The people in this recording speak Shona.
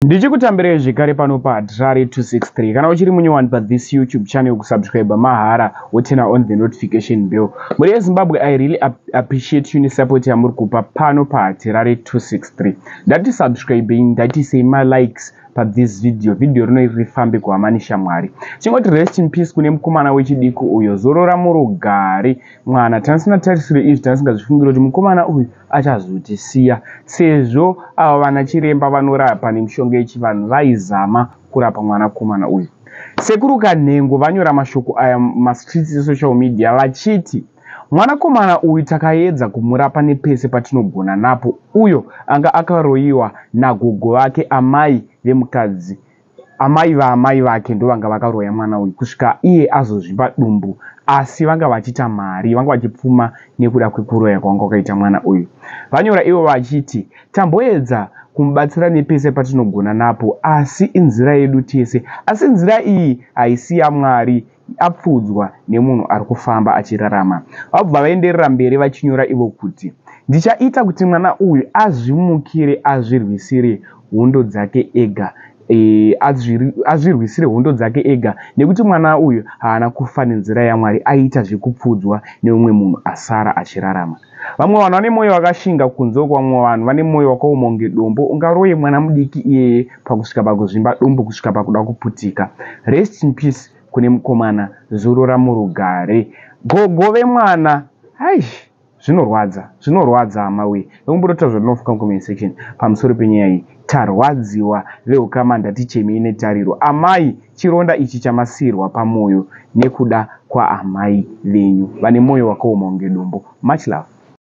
Ndichikutambirai zvekare pano paDrare 263. Kana uchiri munyowani pa this YouTube channel, kusubscribe mahara woturn on the notification bell. Muri eZimbabwe, I really appreciate you support yamuri kupa pano paDrare 263. Ndati subscribing, ndati say my likes pa this video rino rifambe kuhamanisha Mwari. Chingoti rest in peace kune mukomana wechidiki uyo zorora murugare. Mwana tansina tarisire izvi tansingazvifungira kuti mukomana uyu achazotisiya sezvo ava vana chiremba vanorapa nemishonga yechivanhu vaizama kurapa mwana komana uyu. Sekuru Kanhengo vanyora mashoko aya mastreets esocial media vachiti mwanakomana uyu takaedza kumurapa nepese patinogona napo. Uyo anga akaroyiwa nagogo vake amai vemukadzi, amai vaamai vake ndo vanga vakaroya mwana uyu kusvika iye azozvimba dumbu, asi vanga vachita mari, vanga vachipfuma nekuda kwekuroya kwanga kwakaita mwana uyu. Vanyora ivo vachiti tamboedza kumubatsira nepese patinogona napo, asi inzira yedu tese, asi nzira iyi haisi yaMwari, apfudzwa nemunhu ari kufamba achirarama. Vabva vaenderera mberi vachinyora ivo kuti ndichaita kuti mwana uyu azvimukire, azvirwisire hondo dzake ega, azvirwisire hondo dzake ega, nekuti mwana uyu haana kufa nenzira yaMwari, aita zvekupfudzwa neumwe munhu asara achirarama. Vamwe vanhu vane mwoyo wakashinga kunze kwamwe vanhu vane mwoyo wakaoma kunge dombo, ungaroye mwana mudiki iyeye pakusvika pakuzvimba dumbu, kusvika pakuda kuputika. Rest in peace kune mukomana zorora murugare. Gogo vemwana, zvinorwadza hamawe. Nokumbotaura zvandinofuka mucomment section pamusoro penyaya iyi. Tarwadziwa veukama, ndati chemei netariro. Amai, chironda ichi chamasirwa pamoyo nekuda kwaamai venyu vane mwoyo wakaoma kunge dombo. Much love.